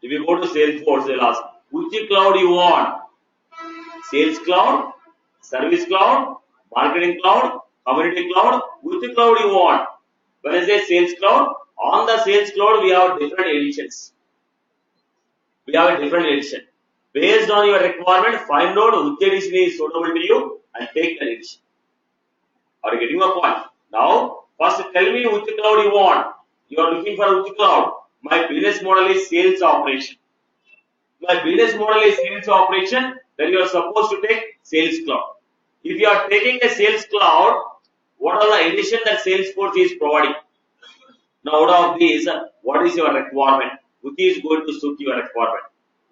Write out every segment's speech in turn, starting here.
If you go to Salesforce, they'll ask, which cloud you want? Sales cloud, service cloud, marketing cloud, community cloud, which cloud you want? When I say sales cloud, on the sales cloud we have different editions. We have a different edition. Based on your requirement, find out which edition is suitable to you and take that edition. Are you getting my point? Now, first tell me which cloud you want. You are looking for which cloud? My business model is sales operation. My business model is sales operation, then you are supposed to take sales cloud. If you are taking a sales cloud, what are the edition that Salesforce is providing? Now, out of these, what is your requirement? Which is going to suit your requirement?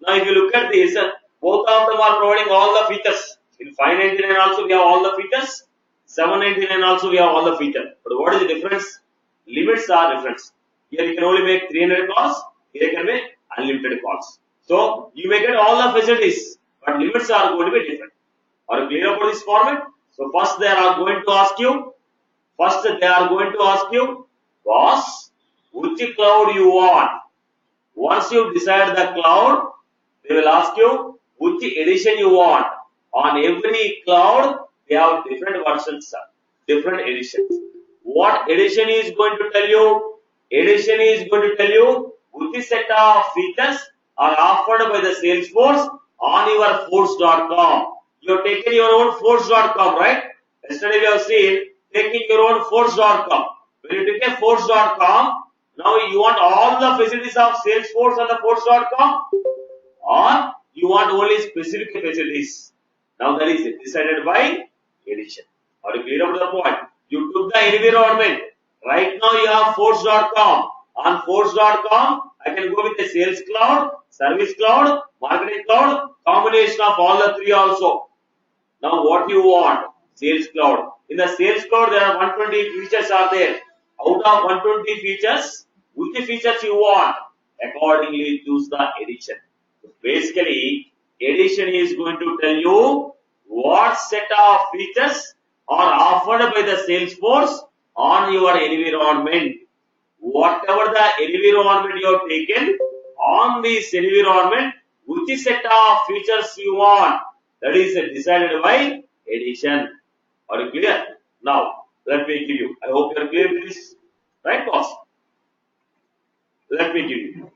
Now, if you look at this, both of them are providing all the features. In 599 also we have all the features. 799 also we have all the features. But what is the difference? Limits are different. Here you can only make 300 calls. Here you can make unlimited calls. So, you may get all the facilities, but limits are going to be different. Are you clear about this format? So, first they are going to ask you, boss, which cloud you want? Once you decide the cloud, they will ask you which edition you want. On every cloud, they have different versions, different editions. What edition is going to tell you? Edition is going to tell you which set of features are offered by the Salesforce on your force.com. You have taken your own force.com, right? Yesterday we have seen taking your own force.com. When you take a force.com, now you want all the facilities of Salesforce on the force.com, or you want only specific facilities. Now that is decided by edition. Are you clear about the point? You took the environment. Right now you have force.com. On force.com, I can go with the sales cloud, service cloud, marketing cloud, combination of all the three also. Now what you want? Sales cloud. In the sales cloud, there are 120 features are there. Out of 120 features, which features you want? Accordingly, choose the edition. So basically, edition is going to tell you what set of features are offered by the Salesforce on your environment. Whatever the environment you have taken, on this environment, which set of features you want, that is decided by edition. Are you clear? Now, let me give you. I hope you are clear with this. Right, boss? Let me give you.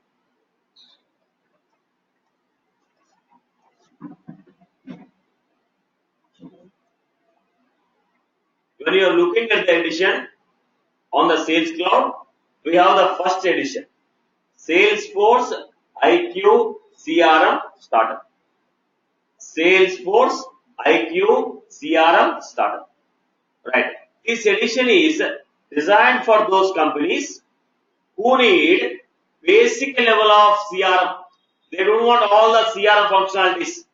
When you are looking at the edition on the Sales Cloud, we have the first edition. Salesforce IQ CRM Starter. Salesforce IQ CRM Starter. Right. This edition is designed for those companies who need basic level of CRM. They don't want all the CRM functionalities.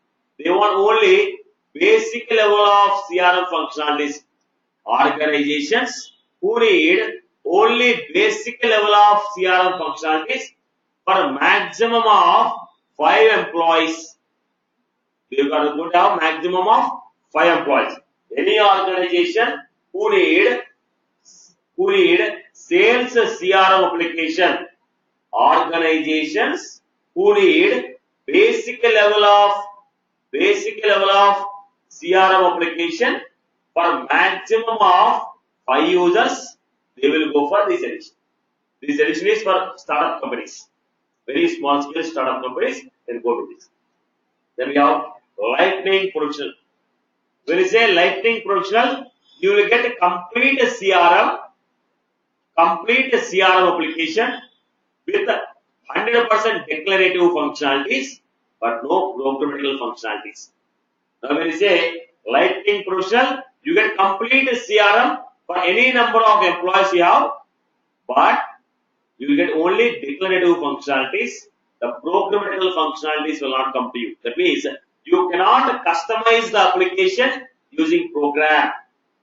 They want only basic level of CRM functionalities. Organizations who need only basic level of CRM functionalities for maximum of 5 employees. You are going to have maximum of 5 employees. Any organization who need sales CRM application, organizations who need basic level of CRM application for maximum of 5 users, they will go for this edition. This edition is for startup companies, very small scale startup companies. Then go to this. Then we have Lightning Professional. When you say Lightning Professional, you will get a complete CRM application with 100% declarative functionalities, but no programmatical functionalities. Now, when you say Lightning Professional, you get complete CRM for any number of employees you have, but you will get only declarative functionalities. The programmatical functionalities will not come to you. That means you cannot customize the application using program.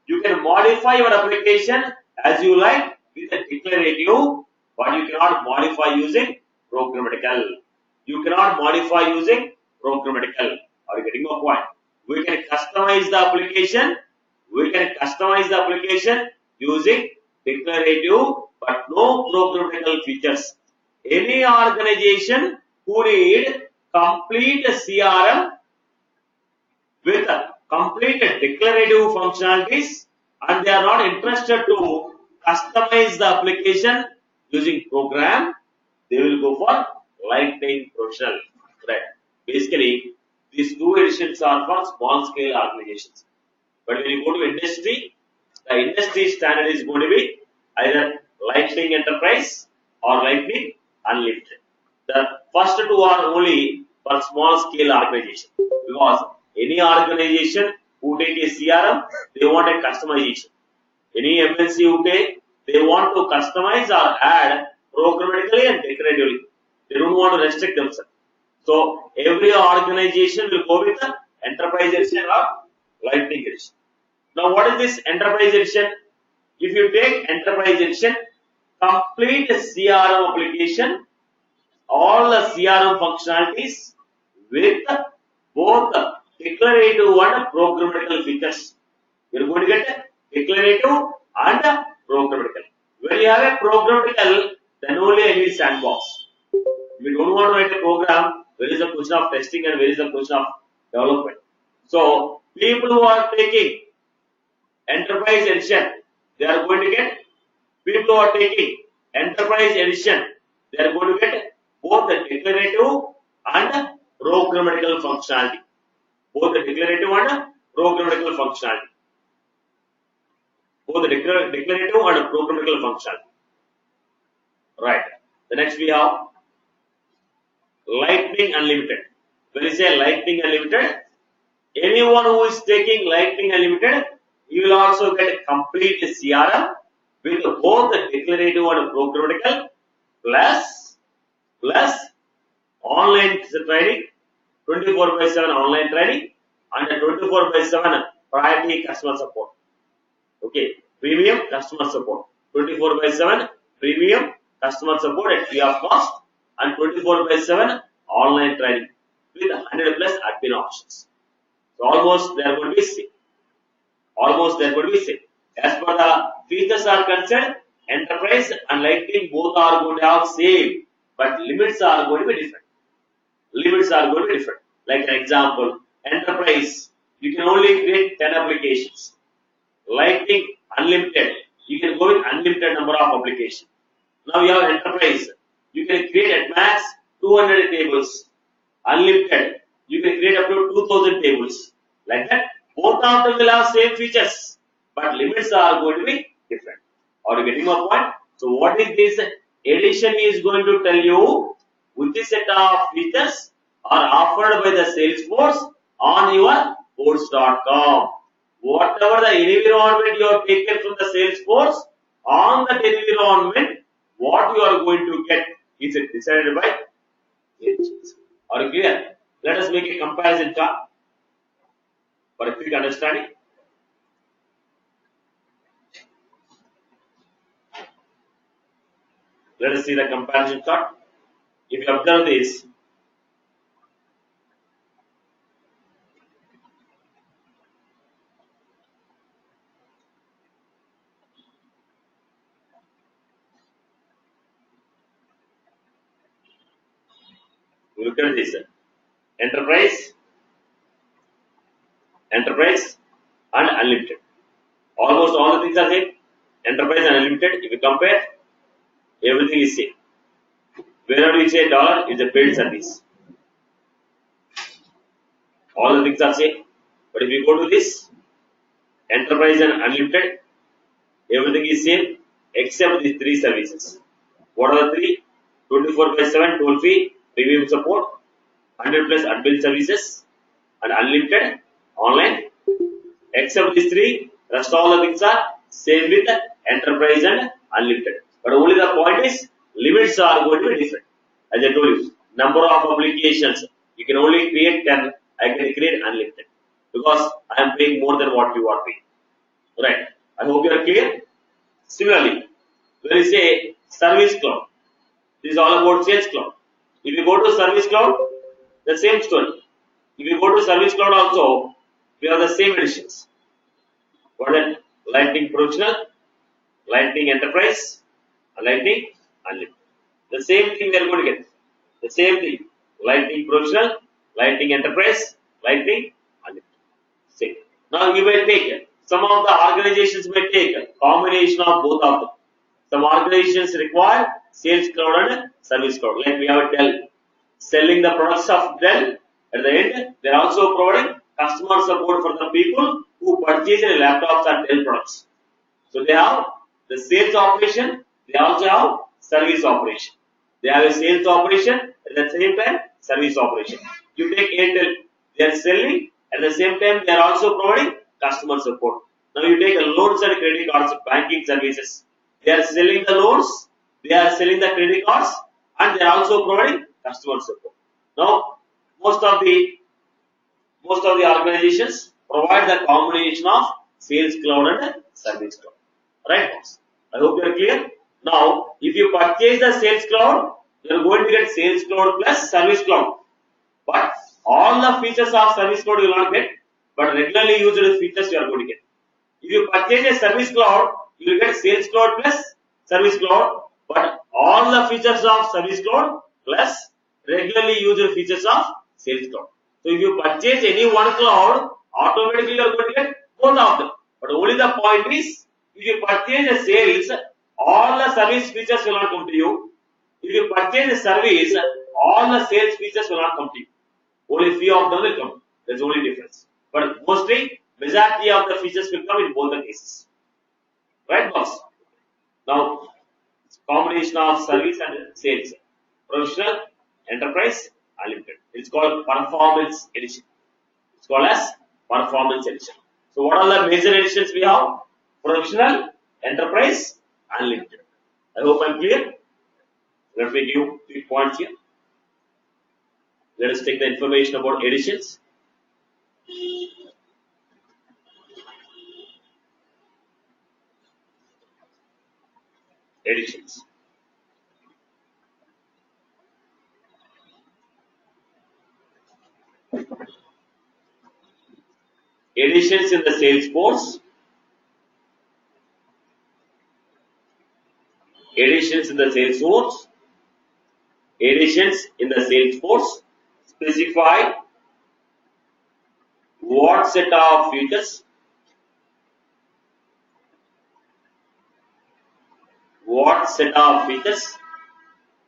You can modify your application as you like with a declarative, but you cannot modify using programmatical. You cannot modify using programmatical. Are you getting my point? We can customize the application. Using declarative, but no programmatical features. Any organization who need complete CRM with complete declarative functionalities, and they are not interested to customize the application using program, they will go for Lightning Professional. Right. Basically, these two editions are for small scale organizations. But when you go to industry, the industry standard is going to be either Lightning Enterprise or Lightning Unlimited. The first two are only for small scale organization, because any organization who take a CRM, they want a customization. Any MNC who take, they want to customize or add programmatically and declaratively. They don't want to restrict themselves. So every organization will go with the enterprise edition or Lightning edition. Now what is this enterprise edition? If you take enterprise edition, complete CRM application, all the CRM functionalities with both declarative and programmatical features. You are going to get declarative and programmatical. When you have a programmatical, then only I need sandbox. If you don't want to write a program, there is a question of testing and there is a question of development. So people who are taking enterprise edition, they are going to get, people who are taking enterprise edition, they are going to get both the declarative and programmatical functionality. Both the declarative and programmatical functionality. Both the declarative and programmatical functionality. Right. The next we have Lightning Unlimited. When you say Lightning Unlimited, anyone who is taking Lightning Unlimited, you will also get a complete CRM with both the declarative and programmatical plus online training, 24/7 online training, and 24/7 priority customer support. Okay, premium customer support, 24/7 premium customer support at free of cost, and 24/7 online training with 100 plus admin options. So almost they are going to be same. Almost they are going to be same. As per the features are concerned, enterprise and Lightning both are going to have same, but limits are going to be different. Limits are going to be different. Like an example, enterprise, you can only create 10 applications. Lightning Unlimited, you can go with unlimited number of applications. Now you have enterprise, you can create at max 200 tables. Unlimited, you can create up to 2000 tables. Like that, both of them will have same features, but limits are going to be different. Are you getting my point? So what is this edition is going to tell you? Which set of features are offered by the Salesforce on your course.com. Whatever the environment you have taken from the Salesforce, on that environment, what you are going to get is decided by agents. Are you clear? Let us make a comparison chart for a quick understanding. Let us see the comparison chart. If you observe this, look at this. Enterprise and unlimited. Almost all the things are same. Enterprise and unlimited, if you compare, everything is same. Wherever we say dollar is a paid service. All the things are same. But if you go to this, enterprise and unlimited, everything is same except these three services. What are the three? 24/7 toll free premium support, 100 plus admin services, and unlimited online. Except these three, rest all the things are same with enterprise and unlimited. But only the point is limits are going to be different. As I told you, number of applications, you can only create 10, I can create unlimited because I am paying more than what you are paying. Right. I hope you are clear. Similarly, when you say service cloud, this is all about sales cloud. If you go to service cloud, the same story. If you go to service cloud also, we have the same editions. What is Lightning Professional, Lightning Enterprise, and Lightning Unlimited. The same thing we are going to get. The same thing. Lightning Professional, Lightning Enterprise, Lightning Unlimited. See. Now you may take some of the organizations may take a combination of both of them. Some organizations require Sales Cloud and Service Cloud. Like we have Dell selling the products of Dell. At the end, they are also providing customer support for the people who purchase their laptops and Dell products. So they have the sales operation. They also have service operation. They have a sales operation at the same time service operation. You take Airtel, they are selling at the same time they are also providing customer support. Now you take a loans and credit cards, banking services. They are selling the loans, they are selling the credit cards, and they are also providing customer support. Now most of the organizations provide the combination of sales cloud and service cloud. Right, boss? I hope you are clear. Now, if you purchase the sales cloud, you are going to get sales cloud plus service cloud. But all the features of service cloud you will not get, but regularly used features you are going to get. If you purchase a service cloud, you will get sales cloud plus service cloud, but all the features of service cloud plus regularly used features of sales cloud. So if you purchase any one cloud, automatically you are going to get both of them. But only the point is, if you purchase a sales, all the service features will not come to you. If you purchase a service, all the sales features will not come to you. Only few of them will come. That's the only difference. But mostly, majority of the features will come in both the cases. Right, boss? Now, combination of service and sales. Professional, enterprise, unlimited. It's called performance edition. It's called as performance edition. So, what are the major editions we have? Professional, enterprise, unlimited. I hope I'm clear. Let me give 3 points here. Let us take the information about editions. Editions. Editions in the Salesforce. Editions in the Salesforce. Editions in the Salesforce specify what set of features,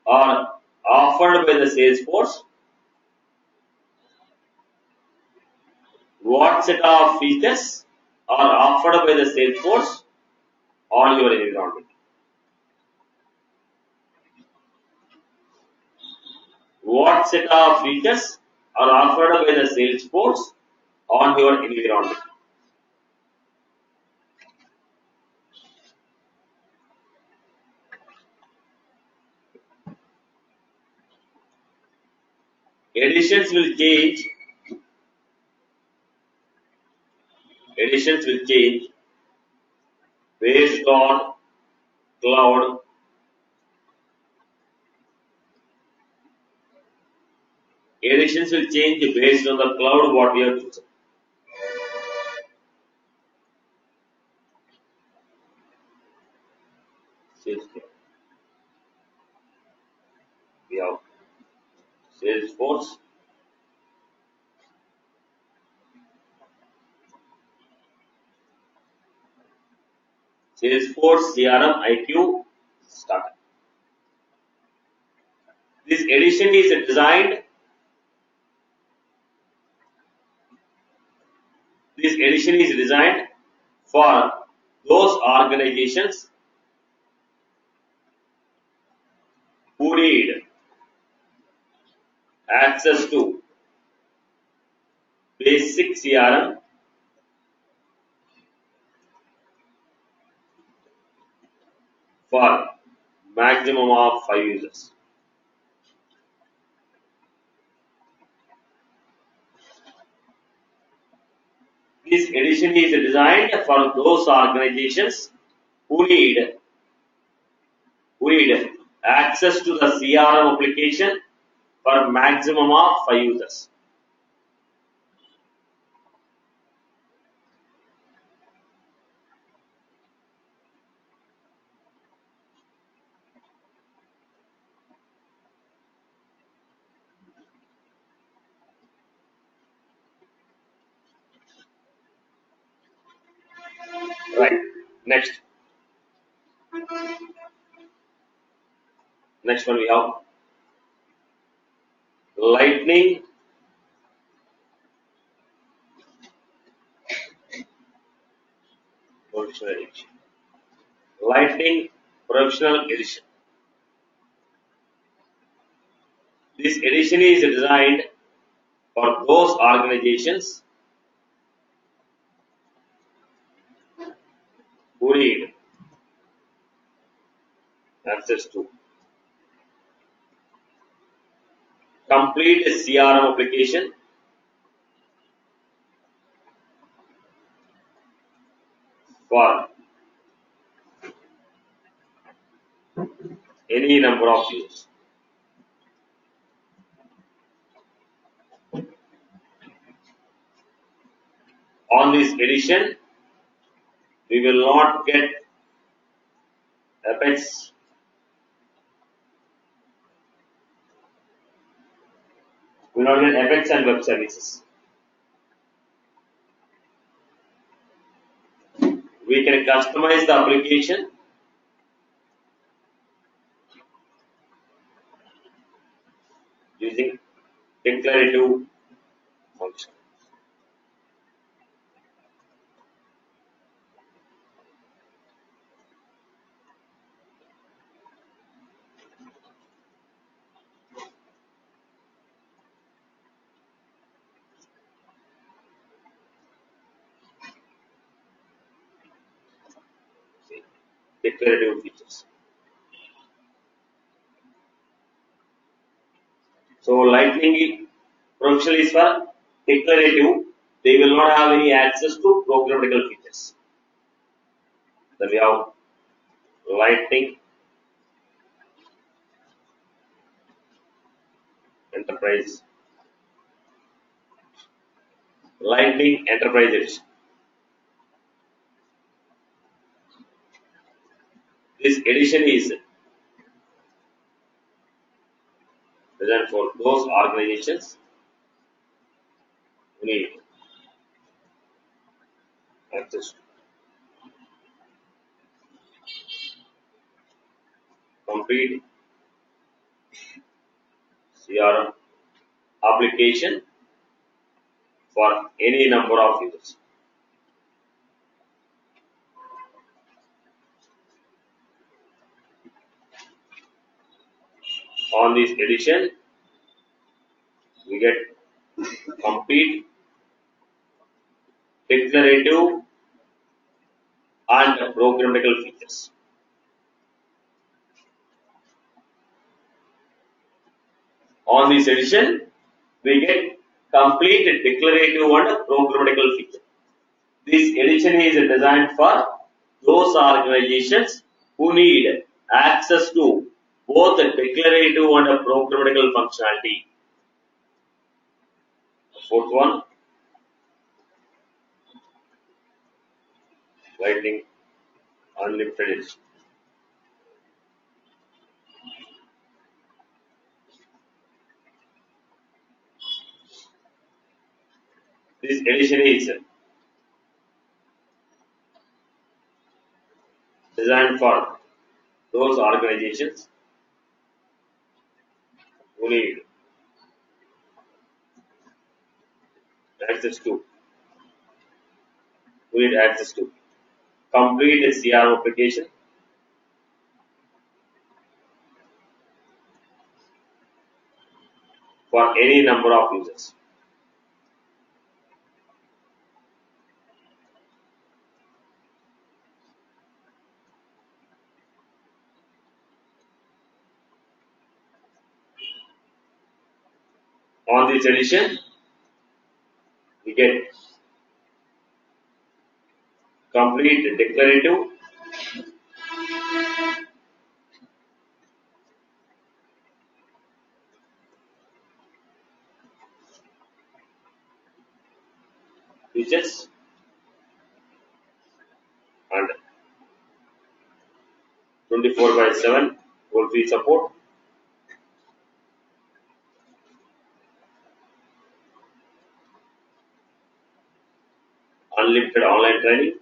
are offered by the Salesforce, what set of features are offered by the Salesforce on your environment. What set of features are offered by the Salesforce on your environment. Editions will change. Editions will change based on cloud. Editions will change based on the cloud what we have chosen. Sales cloud. We have Salesforce. Salesforce CRM IQ Starter. This edition is designed. This edition is designed for those organizations who need access to basic CRM for maximum of 5 users. This edition is designed for those organizations who need access to the CRM application for maximum of 5 users. Right. Next one we have lightning professional edition. Lightning professional edition. This edition is designed for those organizations who need access to complete CRM application for any number of users. On this edition, we will not get Apex, we will not get Apex and web services. We can customize the application using declarative function. Declarative features. So Lightning professional is for declarative. They will not have any access to programmatical features. Then we have Lightning Enterprise. Lightning Enterprise Edition. This edition is designed for those organizations who need access to complete CRM application for any number of users. On this edition, we get complete declarative and programmatical features. On this edition, we get complete declarative and programmatical features. This edition is designed for those organizations who need access to both declarative and programmatical functionality. Fourth one, Lightning Unlimited Edition. This edition is designed for those organizations who need access to complete CRM application for any number of users. On this edition, we get complete declarative features and 24/7 toll-free support, unlimited online training,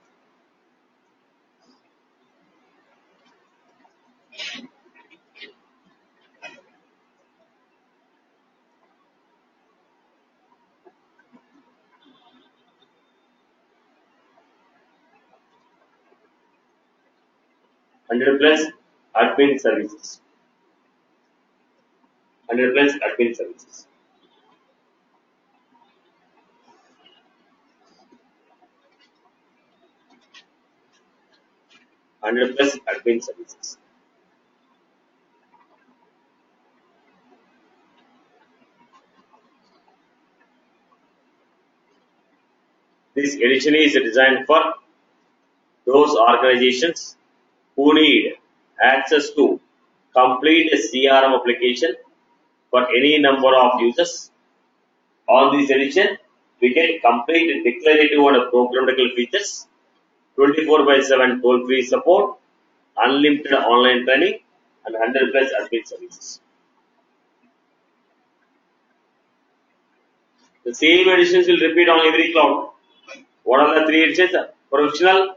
100 plus admin services. 100 plus admin services. Hundred plus admin services. This edition is designed for those organizations who need access to complete a CRM application for any number of users. On this edition, we get complete declarative and programmable features, 24/7 toll-free support, unlimited online training, and 100 plus admin services. The same editions will repeat on every cloud. What are the three editions? Professional,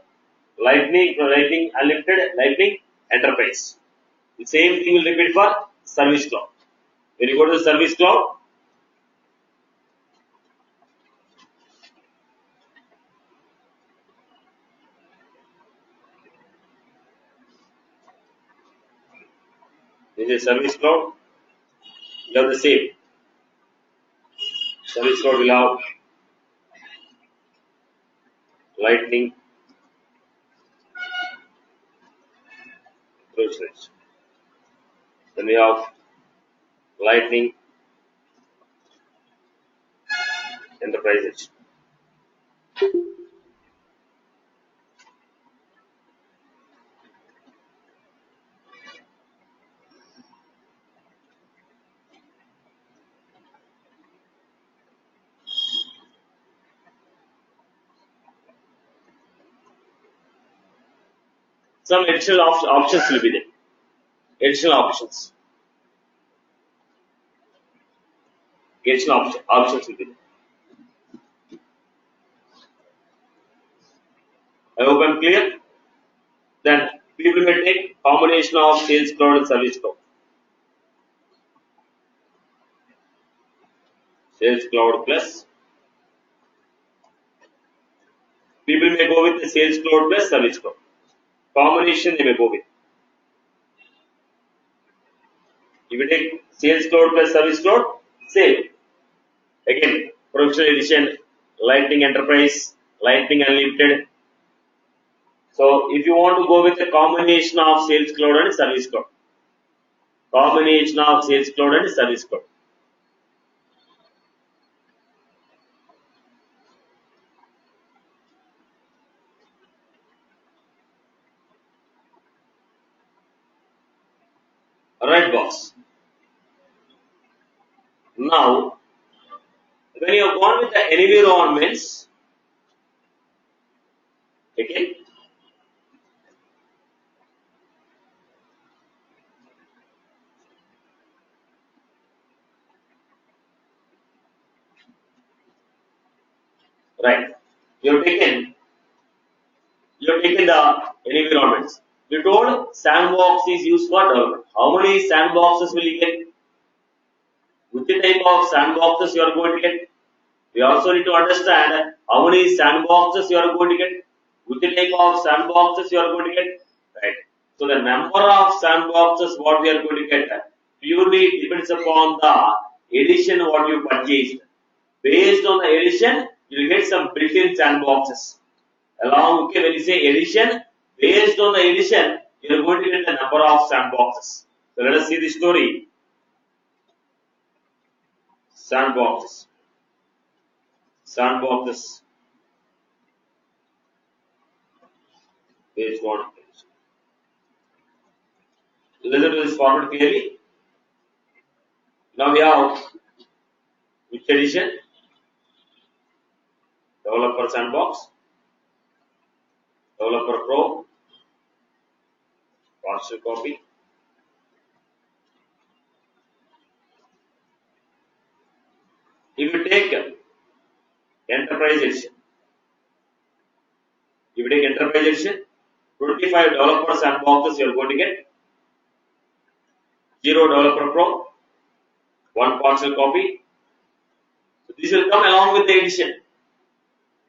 Lightning, Unlimited, Lightning, Enterprise. The same thing will repeat for Service Cloud. When you go to the Service Cloud, this is Service Cloud. You have the same. Service Cloud will have Lightning, Professional. Then we have Lightning, Enterprise. Some additional options will be there. Additional options. Additional options will be there. I hope I'm clear. Then people may take combination of Sales Cloud and Service Cloud. Sales Cloud plus. People may go with the Sales Cloud plus Service Cloud. Combination they may go with. If you take Sales Cloud plus Service Cloud, same. Again, Professional Edition, Lightning Enterprise, Lightning Unlimited. So, if you want to go with a combination of Sales Cloud and Service Cloud. Combination of Sales Cloud and Service Cloud. Right, boss. Now, when you have gone with the environments, okay, right, you have taken the environments. You told sandbox is used for development. How many sandboxes will you get? Which type of sandboxes you are going to get? We also need to understand how many sandboxes you are going to get. Which type of sandboxes you are going to get? Right. So the number of sandboxes what we are going to get purely depends upon the edition what you purchased. Based on the edition, you will get some built-in sandboxes. Along, okay, when you say edition, based on the edition, you are going to get the number of sandboxes. So let us see the story. Sandboxes. Sandboxes. Page 1. Listen to this format clearly. Now we have which edition? Developer Sandbox, Developer Pro, partial copy. If you take Enterprise Edition, 25 Developer Sandboxes you are going to get, 0 Developer Pro, 1 partial copy. So this will come along with the edition.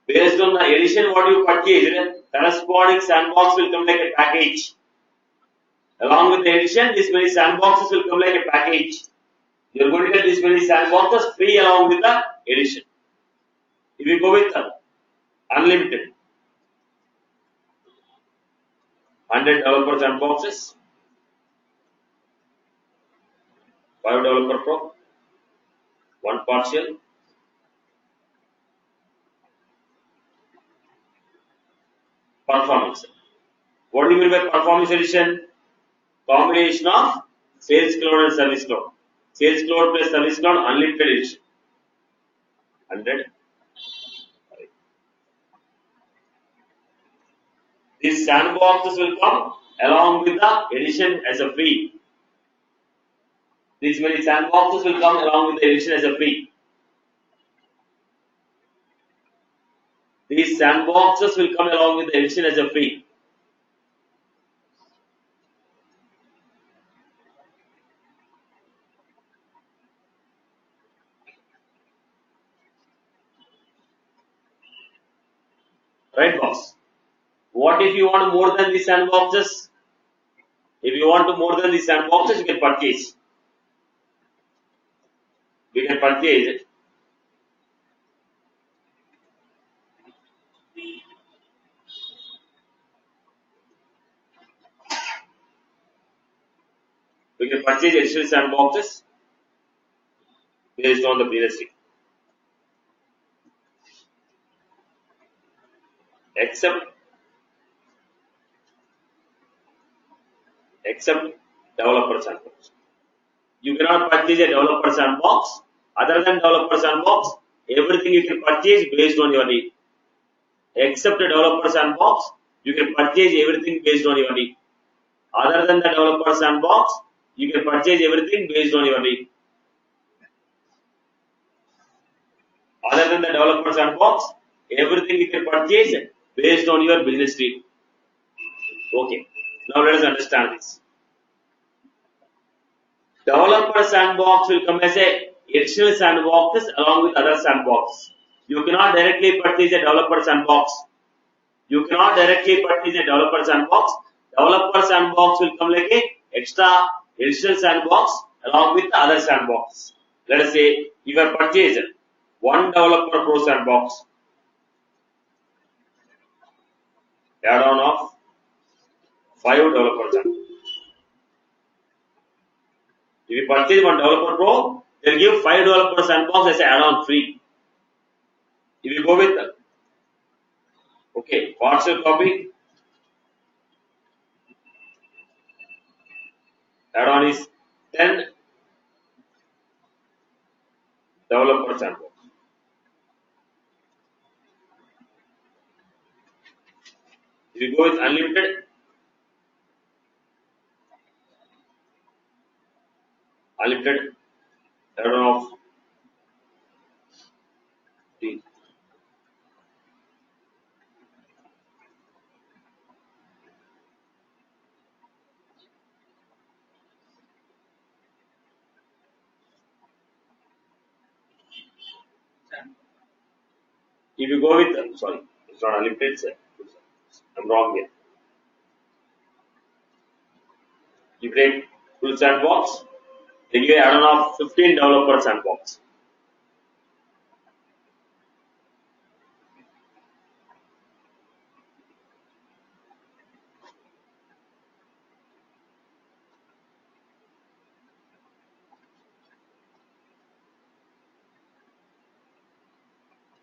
Based on the edition what you purchased, corresponding sandbox will come like a package. Along with the edition, this many sandboxes will come like a package. You are going to get this many sandboxes free along with the edition. If you go with unlimited, 100 developer sandboxes, 5 developer pro, 1 partial, performance. What do you mean by performance edition? Combination of Sales Cloud and Service Cloud. Sales Cloud plus Service Cloud unlimited edition. 100. These sandboxes will come along with the edition as a free. These many sandboxes will come along with the edition as a free. These sandboxes will come along with the edition as a free. Right, boss? What if you want more than these sandboxes? If you want more than these sandboxes, you can purchase. You can purchase it. We can purchase additional sandboxes based on the previous thing. Except developer sandbox. You cannot purchase a developer sandbox. Other than developer sandbox, everything you can purchase based on your need. Except a developer sandbox, you can purchase everything based on your need. Other than the developer sandbox, you can purchase everything based on your need. Other than the developer sandbox, everything you can purchase based on your business need. Okay, now let us understand this. Developer sandbox will come as a additional sandboxes along with other sandboxes. You cannot directly purchase a developer sandbox. You cannot directly purchase a developer sandbox. Developer sandbox will come like a extra additional sandbox along with the other sandbox. Let us say you have purchased one developer pro sandbox, add-on of 5 developer sandbox. If you purchase one developer pro, they'll give 5 developer sandbox as an add-on free. If you go with partial copy, add-on is 10 developer sandbox. If you go with unlimited, add-on of 3. If you go with, sorry, it's not unlimited, sir. I'm wrong here. You take full sandbox, they give add-on of 15 developer sandbox.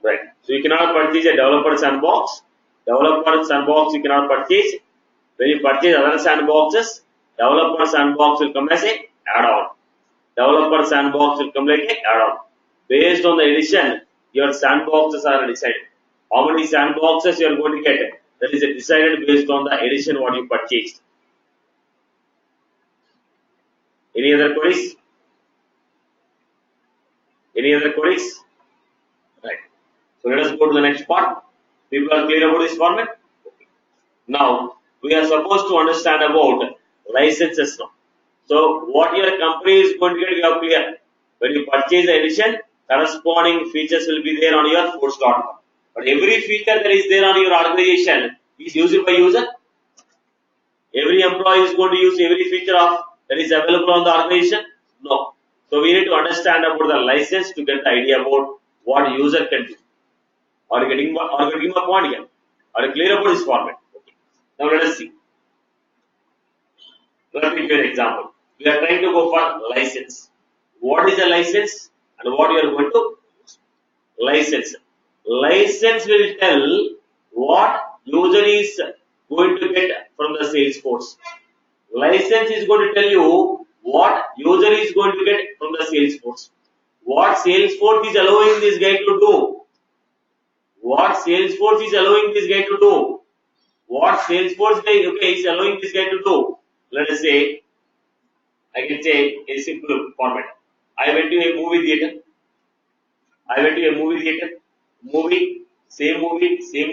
Right. So you cannot purchase a developer sandbox. Developer sandbox you cannot purchase. When you purchase other sandboxes, developer sandbox will come as a add-on. Developer sandbox will come like a add-on. Based on the edition, your sandboxes are decided. How many sandboxes you are going to get? That is decided based on the edition what you purchased. Any other queries? Any other queries? Right. So let us go to the next part. People are clear about this format? Okay. Now, we are supposed to understand about licenses now. So, what your company is going to get, you are clear. When you purchase the edition, corresponding features will be there on your Force.com. But every feature that is there on your organization is used by user. Every employee is going to use every feature of that is available on the organization? No. So we need to understand about the license to get the idea about what user can do. Are you getting my point again? Are you clear about this format? Okay. Now let us see. Let me give you an example. We are trying to go for license. What is a license and what you are going to license? License will tell what user is going to get from the Salesforce. License is going to tell you what user is going to get from the Salesforce. What Salesforce is allowing this guy to do. What Salesforce is allowing this guy to do. What Salesforce is allowing this guy to do. Let us say, I can say a simple format. I went to a movie theater. Movie, same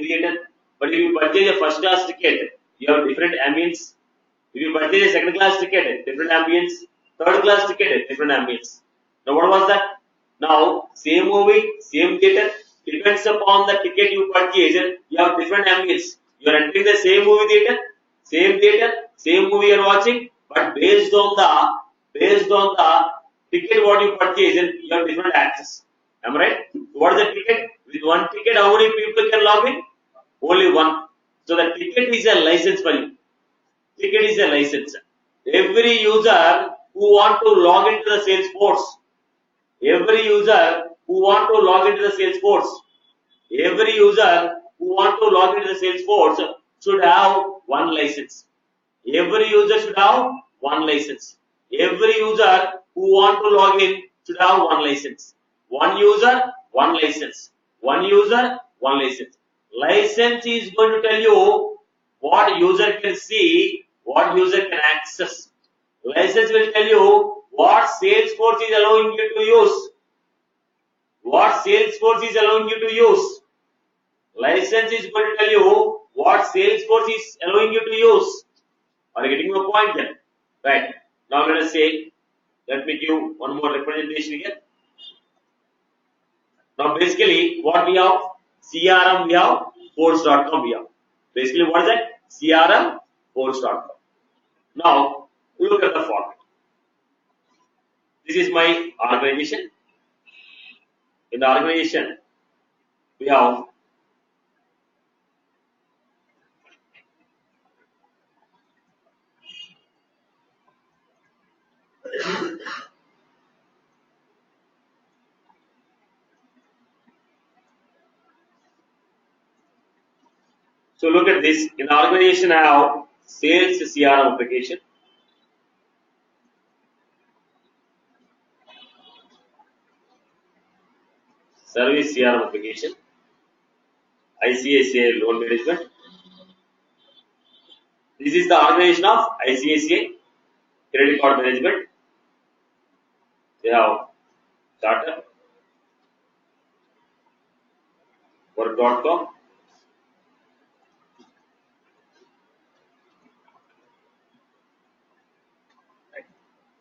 theater. But if you purchase a first class ticket, you have different ambience. If you purchase a second class ticket, different ambience. Third class ticket, different ambience. Now what was that? Now, same movie, same theater, depends upon the ticket you purchase, you have different ambience. You are entering the same movie theater, same movie you are watching, but based on the ticket what you purchase, you have different access. Am I right? What is the ticket? With one ticket, how many people can log in? Only one. So the ticket is a license for you. Ticket is a license. Every user who want to log into the Salesforce, should have one license. Every user should have one license. Every user who want to log in should have one license. One user, one license. One user, one license. License is going to tell you what user can see, what user can access. License will tell you what Salesforce is allowing you to use. What Salesforce is allowing you to use. License is going to tell you what Salesforce is allowing you to use. Are you getting my point then? Right. Now let us say, let me give one more representation here. Now basically what we have? CRM we have, Force.com we have. Basically what is that? CRM, Force.com. Now look at the format. This is my organization. In the organization, we have so look at this. In the organization, I have sales CRM application. Service CRM application. ICICI loan management. This is the organization of ICICI credit card management. They have startup, work.com,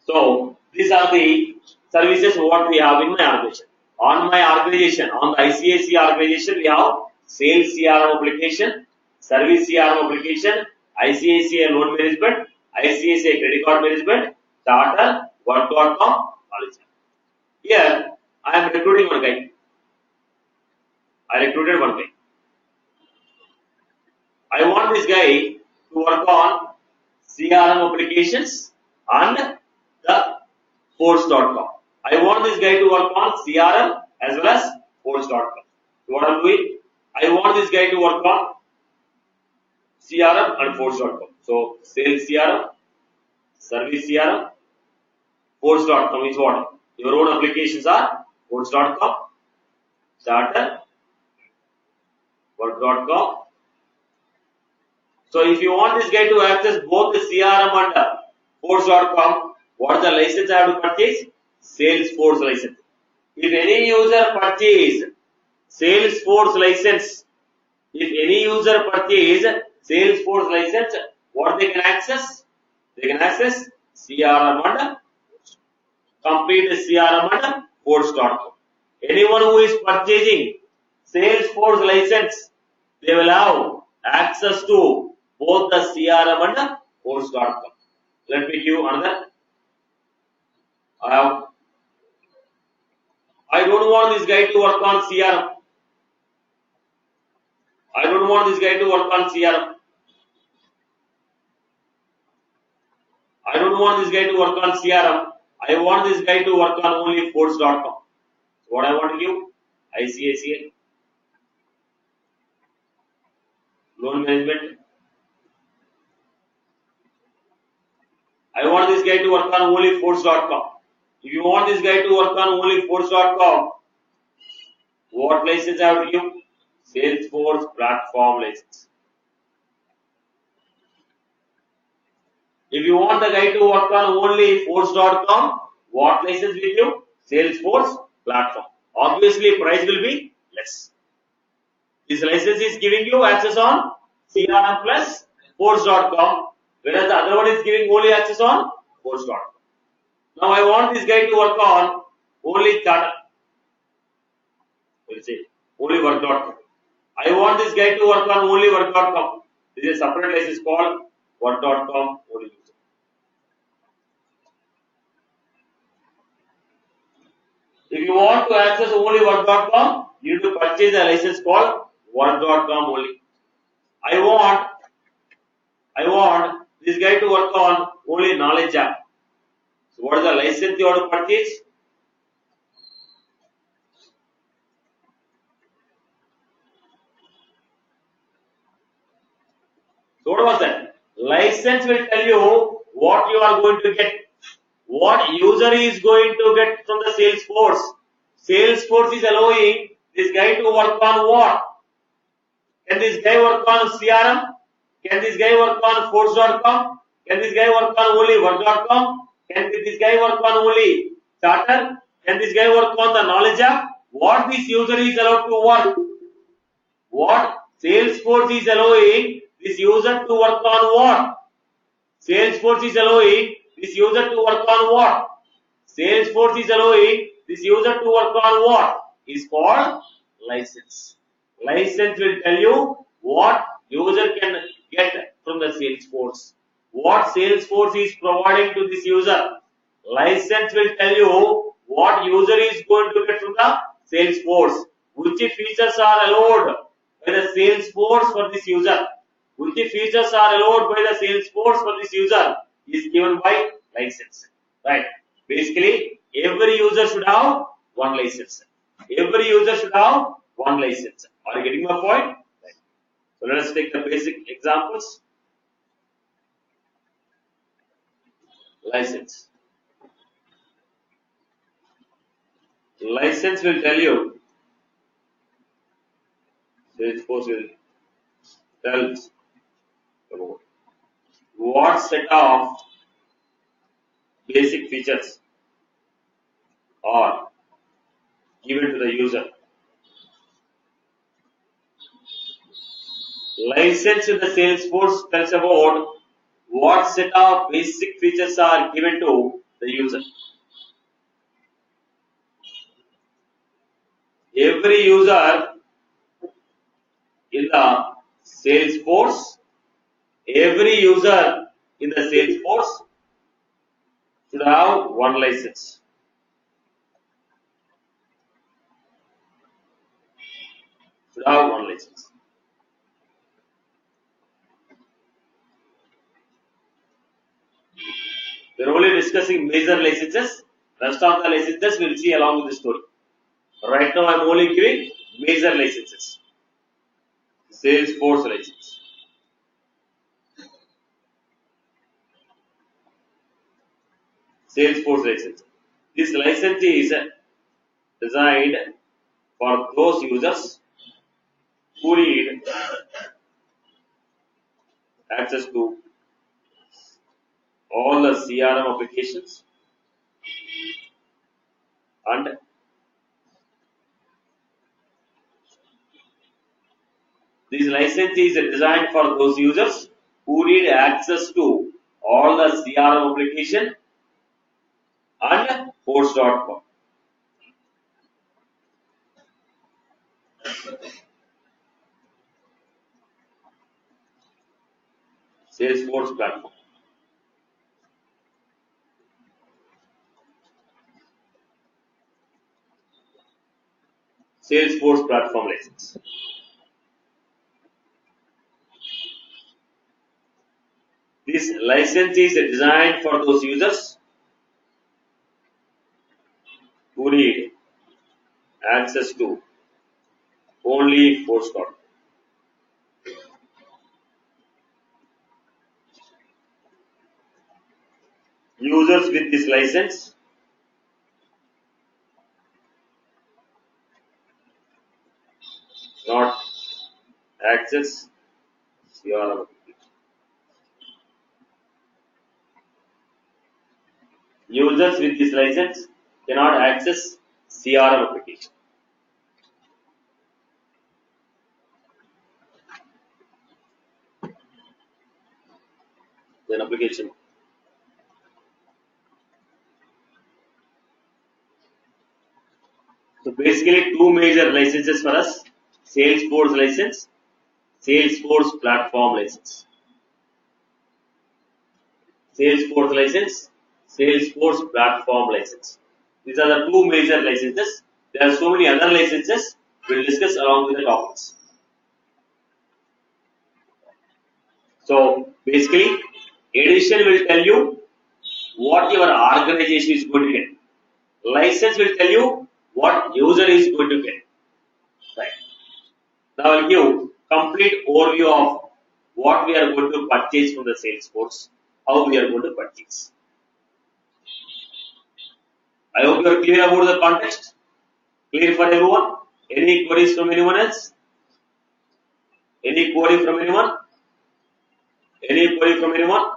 so these are the services what we have in my organization. On my organization, on the ICICI organization, we have sales CRM application, service CRM application, ICICI loan management, ICICI credit card management, starter, work.com, knowledge. Here, I am recruiting one guy. I recruited one guy. I want this guy to work on CRM applications and the Force.com. I want this guy to work on CRM as well as Force.com. So what I'm doing? I want this guy to work on CRM and Force.com. So sales CRM, service CRM, Force.com is what? Your own applications are Force.com, starter, work.com. So if you want this guy to access both the CRM and Force.com, what is the license I have to purchase? Salesforce license. If any user purchase Salesforce license, what they can access? They can access CRM and complete the CRM and Force.com. Anyone who is purchasing Salesforce license, they will have access to both the CRM and Force.com. Let me give another. I don't want this guy to work on CRM. I don't want this guy to work on CRM. I don't want this guy to work on CRM. I want this guy to work on only Force.com. So what I want to give? ICICI, loan management. I want this guy to work on only Force.com. If you want this guy to work on only Force.com, what license I have to give? Salesforce platform license. If you want the guy to work on only Force.com, what license will you? Salesforce platform. Obviously, price will be less. This license is giving you access on CRM plus Force.com, whereas the other one is giving only access on Force.com. Now I want this guy to work on only Charter. We'll say only Work.com. I want this guy to work on only Work.com. This is a separate license called Work.com only user. If you want to access only Work.com, you need to purchase a license called Work.com only. I want this guy to work on only Knowledge app. So what is the license you have to purchase? So what was that? License will tell you what you are going to get. What user is going to get from the Salesforce. Salesforce is allowing this guy to work on what? Can this guy work on CRM? Can this guy work on Force.com? Can this guy work on only Work.com? Can this guy work on only Charter? Can this guy work on the Knowledge app? What this user is allowed to work? What Salesforce is allowing this user to work on what? Salesforce is allowing this user to work on what? Salesforce is allowing this user to work on what? Is called license. License will tell you what user can get from the Salesforce. What Salesforce is providing to this user. License will tell you what user is going to get from the Salesforce. Which features are allowed by the Salesforce for this user. Which features are allowed by the Salesforce for this user is given by license. Right. Basically, every user should have one license. Every user should have one license. Are you getting my point? Right. So let us take the basic examples. License. License will tell you. Salesforce will tell about what set of basic features are given to the user. License in the Salesforce tells about what set of basic features are given to the user. Every user in the Salesforce, every user in the Salesforce should have one license. Should have one license. We are only discussing major licenses. Rest of the licenses we will see along with the story. Right now I am only giving major licenses. Salesforce license. Salesforce license. This license is designed for those users who need access to all the CRM applications and this license is designed for those users who need access to all the CRM application and Force.com. Salesforce platform. Salesforce platform license. This license is designed for those users who need access to only Force Code. Users with this license not access CRM application. Users with this license cannot access CRM application. Then application. So basically two major licenses for us: Salesforce license, Salesforce platform license. Salesforce license, Salesforce platform license. These are the two major licenses. There are so many other licenses we'll discuss along with the topics. So basically, edition will tell you what your organization is going to get. License will tell you what user is going to get. Right. Now I'll give complete overview of what we are going to purchase from the Salesforce, how we are going to purchase. I hope you are clear about the context. Clear for everyone? Any queries from anyone else? Any query from anyone? Any query from anyone?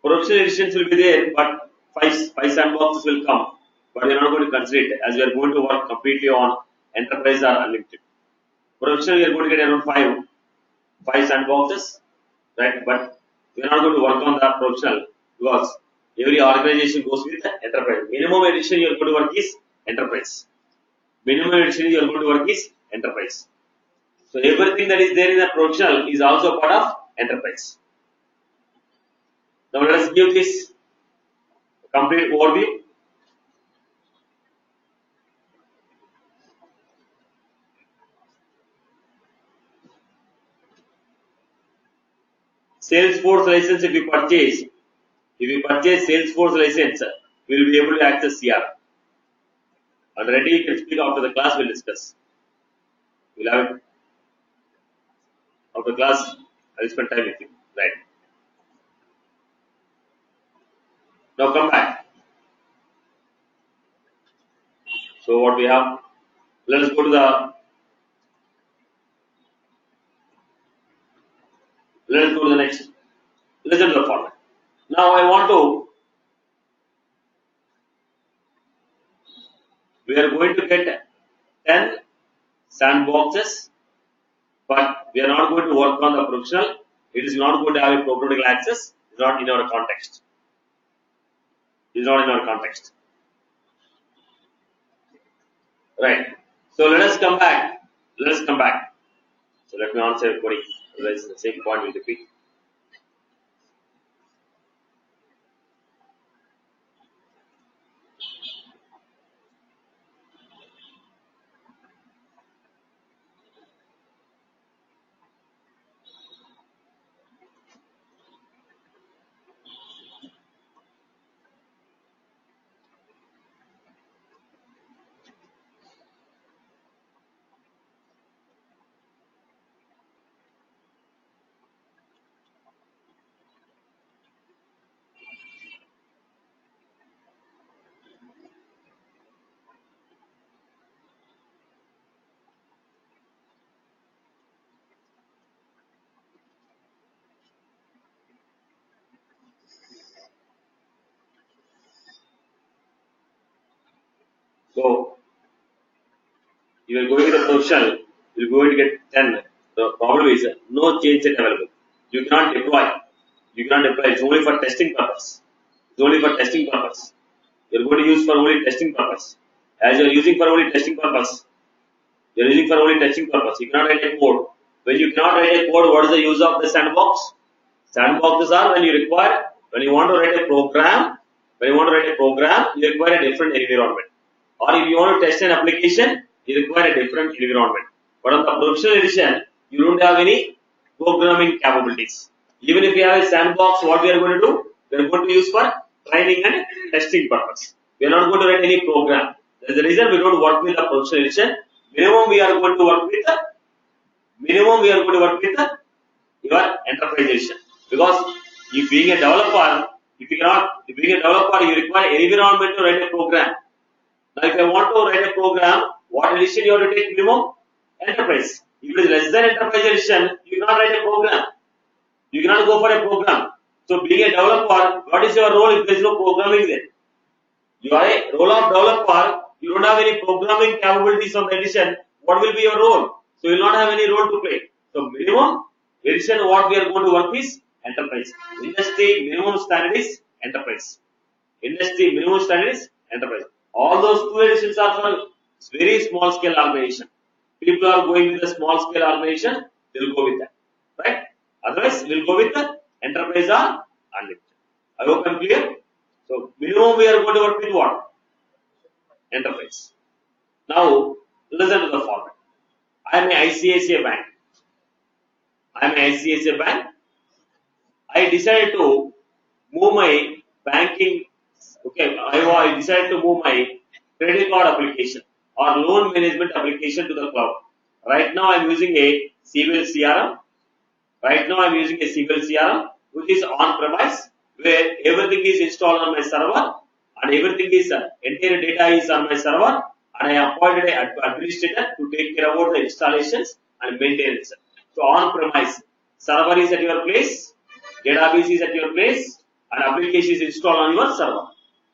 Professional editions will be there, but five sandboxes will come. But we are not going to consider it as we are going to work completely on enterprise or unlimited. Professional, we are going to get around five sandboxes, right? But we are not going to work on the professional because every organization goes with the enterprise. Minimum edition you are going to work is enterprise. Minimum edition you are going to work is enterprise. So everything that is there in the professional is also part of enterprise. Now let us give this complete overview. Salesforce license if you purchase Salesforce license, we will be able to access CRM. Already you can speak after the class, we'll discuss. We'll have it after class, I'll spend time with you. Right. Now come back. So what we have, let us go to the next. Listen to the format. Now we are going to get 10 sandboxes, but we are not going to work on the professional. It is not going to have a programmable access. It's not in our context. It is not in our context. Right. So let us come back. So let me answer your query. Otherwise, the same point will repeat. So you are going to the professional, you are going to get 10. The problem is no change set available. You cannot deploy. It's only for testing purpose. You are going to use for only testing purpose. As you are using for only testing purpose, you cannot write a code. When you cannot write a code, what is the use of the sandbox? Sandboxes are when you want to write a program, you require a different environment. or if you want to test an application, you require a different environment. But on the professional edition, you don't have any programming capabilities. Even if you have a sandbox, what we are going to do? We are going to use for training and testing purpose. We are not going to write any program. That's the reason we don't work with the professional edition. Minimum we are going to work with your enterprise edition. Because if being a developer, you require an environment to write a program. Now, if I want to write a program, what edition you have to take minimum? Enterprise. If it is less than enterprise edition, you cannot write a program. You cannot go for a program. So, being a developer, what is your role if there is no programming there? You are a role of developer. You don't have any programming capabilities on the edition. What will be your role? So, you will not have any role to play. So, minimum edition, what we are going to work is enterprise. Industry minimum standard is enterprise. Industry minimum standard is enterprise. All those two editions are for very small scale organization. People are going with the small scale organization, they will go with that. Right? Otherwise, we will go with the enterprise or unlimited. I hope I am clear. So, minimum we are going to work with what? Enterprise. Now, listen to the format. I am a ICICI bank. I decided to move my banking, I decided to move my credit card application or loan management application to the cloud. Right now, I am using a CWL CRM. Which is on-premise, where everything is installed on my server and everything is, entire data is on my server, and I appointed an administrator to take care about the installations and maintenance. So, on-premise, server is at your place, database is at your place, and application is installed on your server.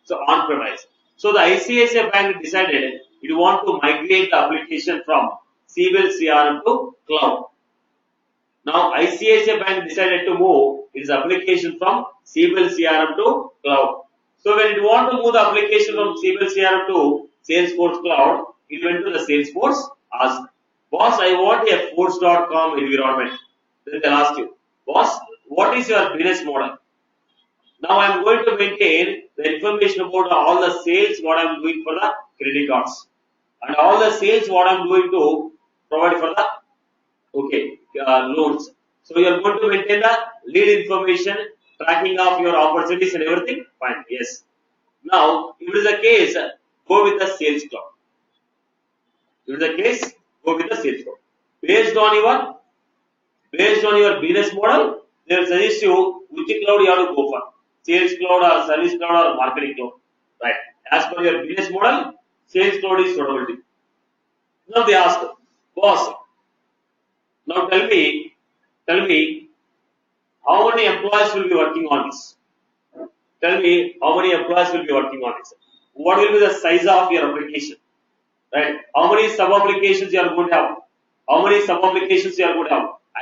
So, on-premise. So, the ICICI Bank decided it want to migrate the application from CWL CRM to cloud. Now, ICICI Bank decided to move its application from CWL CRM to cloud. So, when it want to move the application from CWL CRM to Salesforce Cloud, it went to the Salesforce, asked, boss, I want a Force.com environment. Then they'll ask you, boss, what is your business model? Now, I am going to maintain the information about all the sales, what I am doing for the credit cards, and all the sales, what I am going to provide for the loans. So, you are going to maintain the lead information, tracking of your opportunities and everything. Fine. Yes. Now, if it is the case, go with the Sales Cloud. Based on your business model, they will suggest you which cloud you have to go for. Sales Cloud or Service Cloud or Marketing Cloud. Right. As per your business model, Sales Cloud is suitability. Now they ask, boss, now tell me, how many employees will be working on this? What will be the size of your application? Right? How many sub-applications you are going to have? I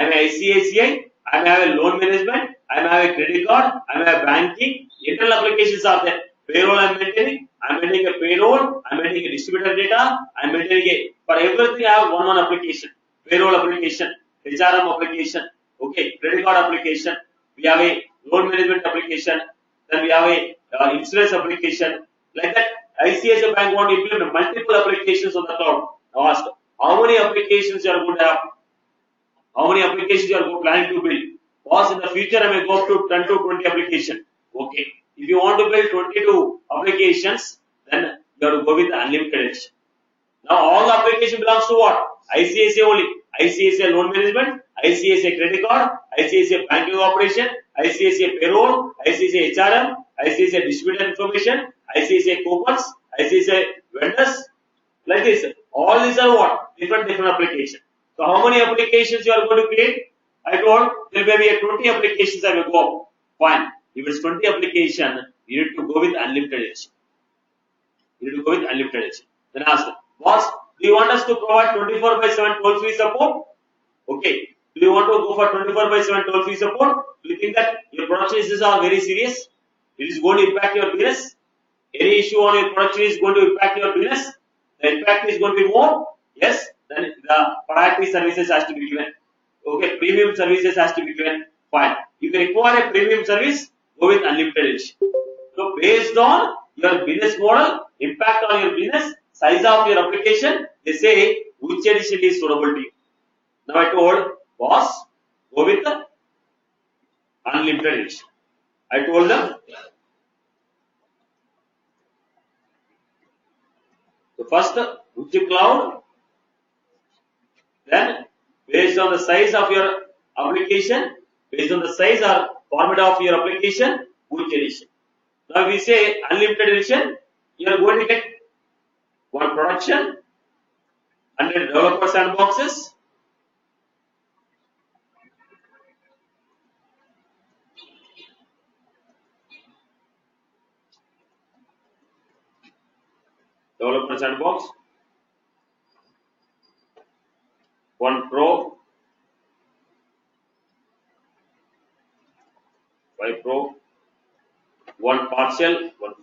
am a ICICI, I have a loan management, I have a credit card, I have a banking, internal applications are there. Payroll I am maintaining a payroll, I am maintaining a distributor data, I am maintaining for everything I have one application. Payroll application, HRM application, credit card application, we have a loan management application, then we have a insurance application. Like that, ICICI Bank want to implement multiple applications on the cloud. Now ask, how many applications you are going to have? How many applications you are planning to build? Boss, in the future I may go up to 10 to 20 applications. Okay. If you want to build 22 applications, then you have to go with the unlimited edition. Now all the application belongs to what? ICICI only. ICICI loan management, ICICI credit card, ICICI banking operation, ICICI payroll, ICICI HRM, ICICI distributor information, ICICI coupons, ICICI vendors. Like this. All these are what? Different applications. So how many applications you are going to create? I told there may be 20 applications I will go. Fine. If it's 20 application, you need to go with unlimited edition. Then ask, boss, do you want us to provide 24/7 toll-free support? Okay. Do you want to go for 24/7 toll-free support? Do you think that your production issues are very serious? It is going to impact your business? Any issue on your production is going to impact your business? The impact is going to be more? Yes. Then the priority services has to be given. Okay. Premium services has to be given. Fine. If you require a premium service, go with unlimited edition. So based on your business model, impact on your business, size of your application, they say which edition is suitable to you. Now I told boss, go with the unlimited edition. I told them. So first, which cloud, then based on the size of your application, based on the size or format of your application, which edition. Now we say unlimited edition, you are going to get one production, 100 developer sandboxes, developer sandbox, one pro, 5 pro, one partial, one.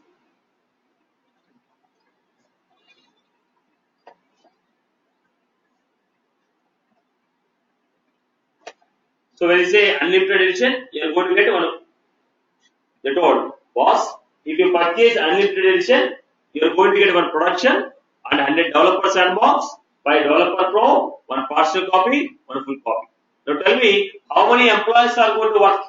So when you say unlimited edition, you are going to get one. They told boss, if you purchase unlimited edition, you are going to get one production and 100 developer sandbox, 5 developer pro, one partial copy, one full copy. Now tell me, how many employees are going to work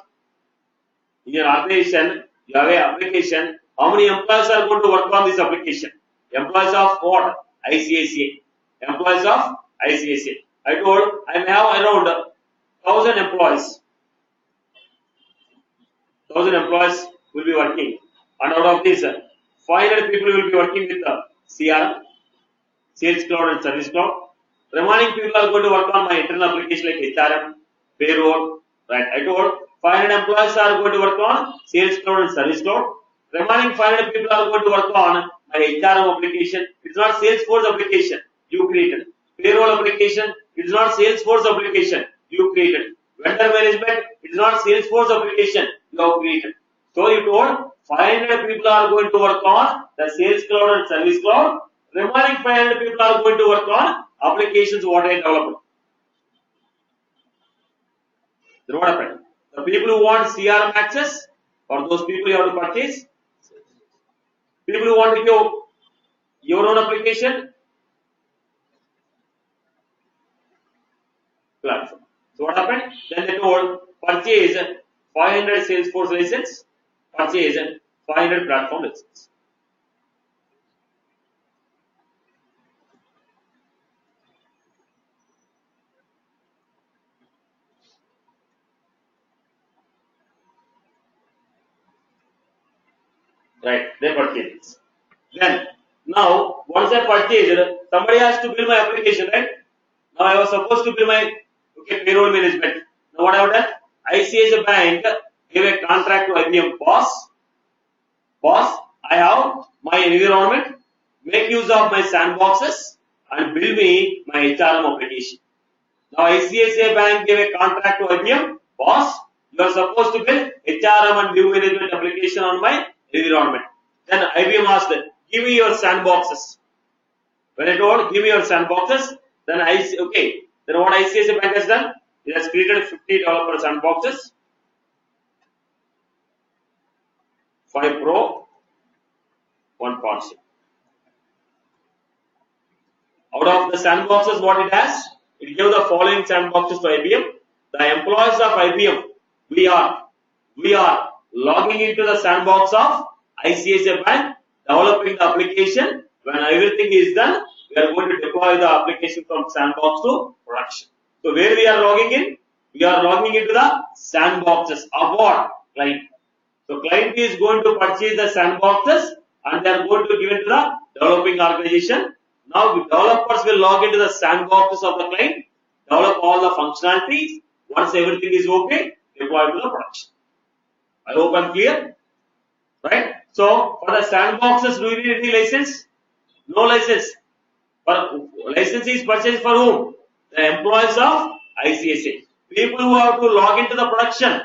in your organization? You have an application. How many employees are going to work on this application? Employees of what? ICICI. Employees of ICICI. I told I may have around 1,000 employees. 1,000 employees will be working, and out of this, 500 people will be working with the CRM, Sales Cloud and Service Cloud. Remaining people are going to work on my internal application like HRM, payroll. Right? I told 500 employees are going to work on Sales Cloud and Service Cloud. Remaining 500 people are going to work on my HRM application. It's not Salesforce application you created. Payroll application. It's not Salesforce application you created. Vendor management. It's not Salesforce application you have created. So you told 500 people are going to work on the Sales Cloud and Service Cloud. Remaining 500 people are going to work on applications what I developed. Then what happened? The people who want CRM access, or those people you have to purchase. People who want to give your own application, platform. So what happened? Then they told purchase 500 Salesforce license, purchase 500 platform license. Right, they purchase. Then now once I purchased, somebody has to build my application, right? Now I was supposed to build my payroll management. Now what I have done? ICICI Bank gave a contract to IBM. Boss, I have my environment, make use of my sandboxes and build me my HRM application. Now ICICI Bank gave a contract to IBM. Boss, you are supposed to build HRM and view management application on my environment. Then IBM asked, give me your sandboxes. When I told, give me your sandboxes, then then what ICICI Bank has done? It has created 50 developer sandboxes, 5 pro, 1 partial. Out of the sandboxes, what it has? It gave the following sandboxes to IBM. The employees of IBM, we are logging into the sandbox of ICICI Bank, developing the application. When everything is done, we are going to deploy the application from sandbox to production. So where we are logging in? We are logging into the sandboxes of what? Client. So client is going to purchase the sandboxes and they are going to give it to the developing organization. Now the developers will log into the sandboxes of the client, develop all the functionalities. Once everything is okay, deploy to the production. I hope I'm clear. Right? So for the sandboxes, do you need any license? No license. For license is purchased for whom? The employees of ICICI. People who have to log into the production.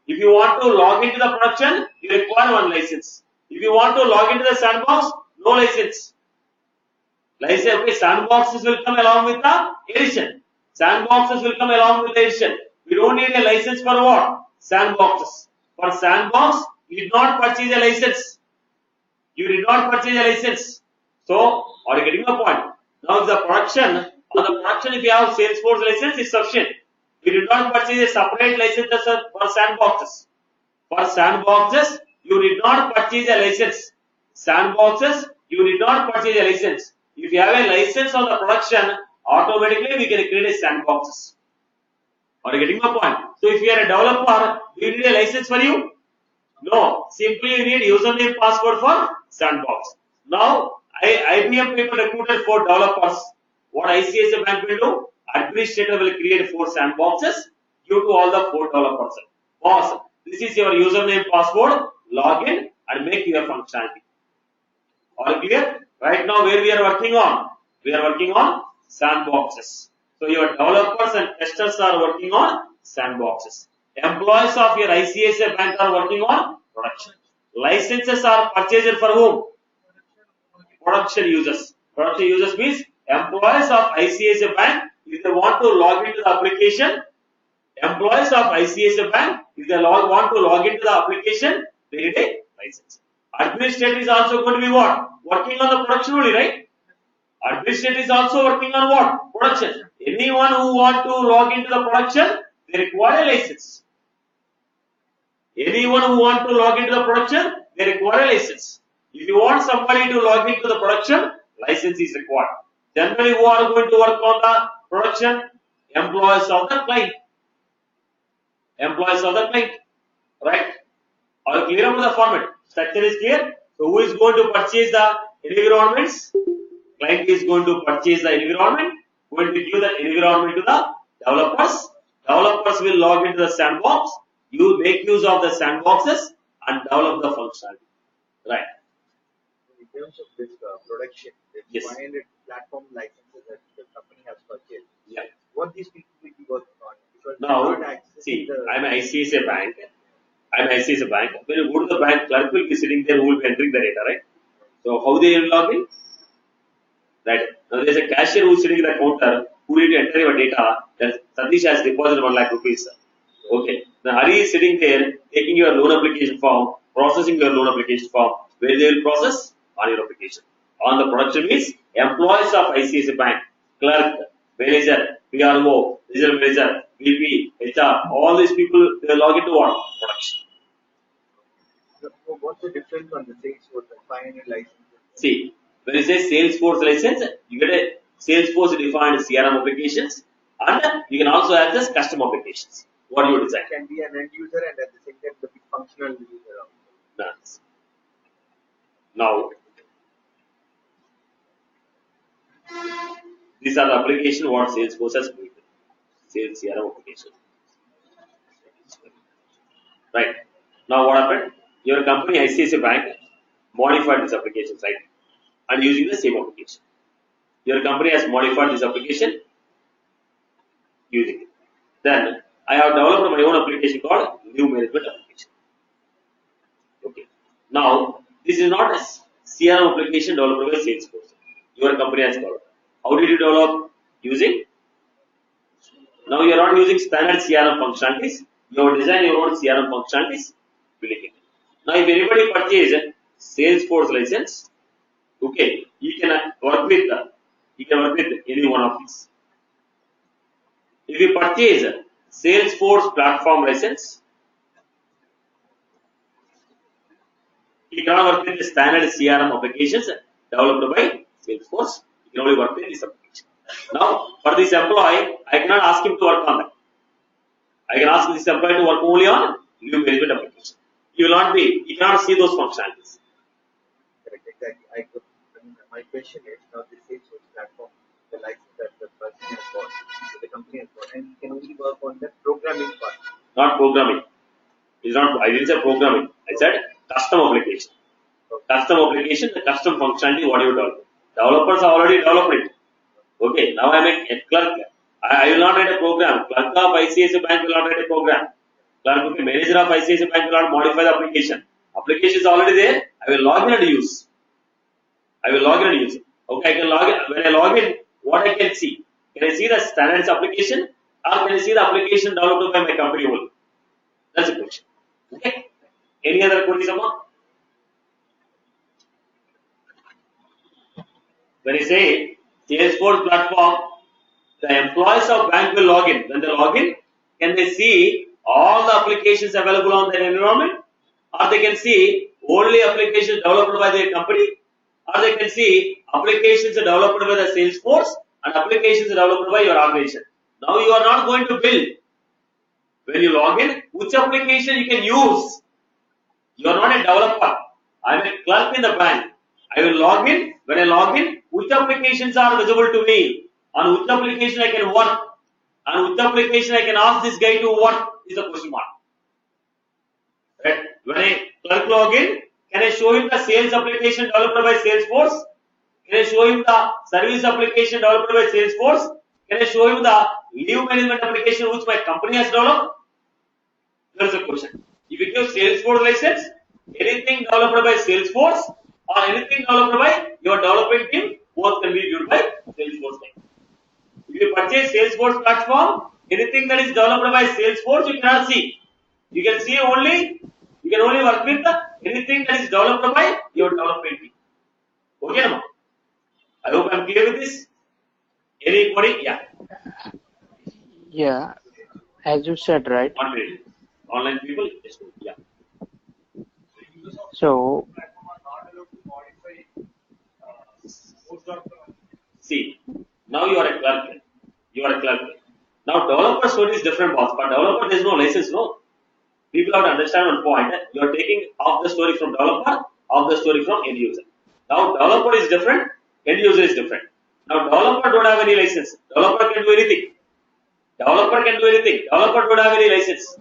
If you want to log into the production, you require one license. If you want to log into the sandbox, no license. License, sandboxes will come along with the edition. Sandboxes will come along with the edition. We don't need a license for what? Sandboxes. For sandbox, you did not purchase a license. You did not purchase a license. So, are you getting the point? Now, the production, on the production, if you have Salesforce license, is sufficient. You did not purchase a separate license for sandboxes. For sandboxes, you did not purchase a license. Sandboxes, you did not purchase a license. If you have a license on the production, automatically we can create a sandboxes. Are you getting my point? So if you are a developer, do you need a license for you? No. Simply you need username password for sandbox. Now, IBM people recruited 4 developers. What ICICI Bank will do? Administrator will create 4 sandboxes due to all the 4 developers. Boss, this is your username password, login and make your functionality. All clear? Right now where we are working on? We are working on sandboxes. So your developers and testers are working on sandboxes. Employees of your ICICI Bank are working on production. Licenses are purchased for whom? Production users. Production users means employees of ICICI Bank, if they want to log into the application, employees of ICICI Bank, if they want to log into the application, they need a license. Administrator is also going to be what? Working on the production only, right? Administrator is also working on what? Production. Anyone who want to log into the production, they require a license. Anyone who want to log into the production, they require a license. If you want somebody to log into the production, license is required. Generally, who are going to work on the production? Employees of the client. Employees of the client. Right? Are you clear about the format? Structure is clear. So, who is going to purchase the environments? Client is going to purchase the environment, going to give the environment to the developers. Developers will log into the sandbox. You make use of the sandboxes and develop the functionality. Right. In terms of this production, the Yes. 500 platform licenses that the company has purchased, Yeah. what these people will be working on? Because Now, they're not accessing see, the I'm ICICI Bank. I'm ICICI Bank. When you go to the bank, clerk will be sitting there who will be entering the data, right? So, how they will log in? Right. Now, there's a cashier who is sitting in the counter who need to enter your data. That Satish has deposited 1 lakh rupees. Okay. Now, Hari is sitting there taking your loan application form, processing your loan application form. Where they will process? On your application. On the production means employees of ICICI Bank, clerk, manager, PRO, regional manager, VP, HR, all these people, they log into what? Production. so what's the difference on the sales for the 500 licenses? See, when you say Salesforce license, you get a Salesforce defined CRM applications and you can also access custom applications. What you design. Can be an end user and at the same time the functional user also. Nice. Now, these are the application what Salesforce has created. Sales CRM application. Right. Now what happened? Your company ICICI Bank modified this application, right? And using the same application. Your company has modified this application using it. Then I have developed my own application called New Management Application. Okay. Now this is not a CRM application developed by Salesforce. Your company has developed. How did you develop? Using. Now you are not using standard CRM functionalities. You have designed your own CRM functionalities. Now if anybody purchase Salesforce license, okay, you can work with any one of these. If you purchase Salesforce platform license, you cannot work with the standard CRM applications developed by Salesforce. You can only work with this application. Now, for this employee, I cannot ask him to work on that. I can ask this employee to work only on new management application. He will not be, he cannot see those functionalities. Correct, exactly. My question is now the Salesforce platform, the license that the person has bought, the company has bought, and he can only work on the programming part. Not programming. It's not, I didn't say programming. I said custom application. Custom application, the custom functionality, what you develop. Developers are already developed it. Okay, now I am a clerk. I will not write a program. Clerk of ICICI Bank will not write a program. Clerk, okay, manager of ICICI Bank will not modify the application. Application is already there. I will log in and use. I will log in and use it. Okay, I can log in. When I log in, what I can see? Can I see the standards application or can I see the application developed by my company only? That's the question. Okay. Any other queries, Amma? When you say Salesforce platform, the employees of bank will log in. When they log in, can they see all the applications available on their environment? Or they can see only applications developed by their company? Or they can see applications developed by the Salesforce and applications developed by your organization. Now you are not going to build. When you log in, which application you can use? You are not a developer. I am a clerk in the bank. I will log in. When I log in, which applications are visible to me? On which application I can work? On which application I can ask this guy to work? Is the question mark. Right? When a clerk log in, can I show him the sales application developed by Salesforce? Can I show him the service application developed by Salesforce? Can I show him the leave management application which my company has developed? There is a question. If you give Salesforce license, anything developed by Salesforce or anything developed by your development team, both can be viewed by Salesforce team. If you purchase Salesforce platform, anything that is developed by Salesforce, you cannot see. You can see only, you can only work with anything that is developed by your development team. Okay, no? I hope I am clear with this. Anybody? Yeah. Yeah, as you said, right? 1 minute. Online people, yeah. So, See, now you are a clerk. You are a clerk. Now developer story is different, boss. For developer, there is no license, no. People have to understand one point. You are taking off the story from developer, off the story from end user. Now developer is different, end user is different. Now developer don't have any license. Developer can do anything. Developer can do anything. Developer don't have any license.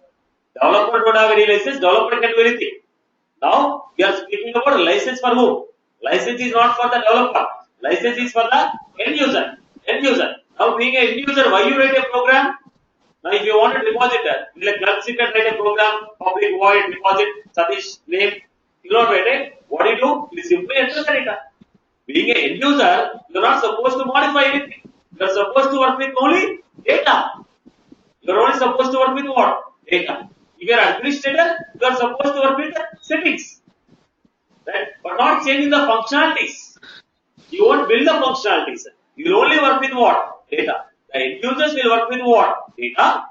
Developer don't have any license. Developer can do anything. Now we are speaking about license for whom? License is not for the developer. License is for the end user. End user. Now being an end user, why you write a program? Now if you want a depositor, will a clerk sit and write a program, public void, deposit, Satish, name, you don't write it. What do? You simply enter the data. Being an end user, you are not supposed to modify anything. You are supposed to work with only data. You are only supposed to work with what? Data. If you are administrator, you are supposed to work with settings. Right? But not changing the functionalities. You won't build the functionalities. You will only work with what? Data. The end users will work with what? Data.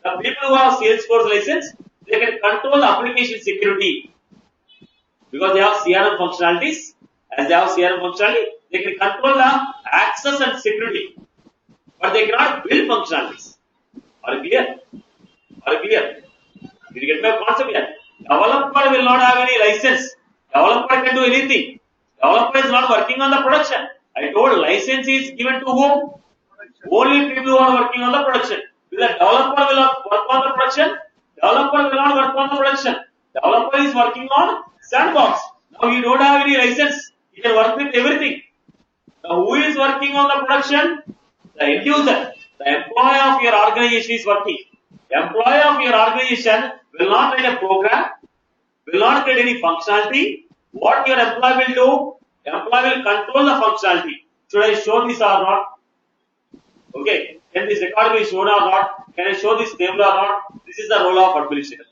The people who have Salesforce license, they can control the application security. Because they have CRM functionalities. As they have CRM functionality, they can control the access and security. But they cannot build functionalities. Are you clear? Are you clear? Did you get my concept here? Developer will not have any license. Developer can do anything. Developer is not working on the production. I told license is given to whom? Only people who are working on the production. Will the developer will work on the production? Developer will not work on the production. Developer is working on sandbox. Now you don't have any license. You can work with everything. Now who is working on the production? The end user. The employee of your organization is working. Employee of your organization will not write a program, will not get any functionality. What your employee will do? Employee will control the functionality. Should I show this or not? Okay. Can this record be shown or not? Can I show this table or not? This is the role of administrator.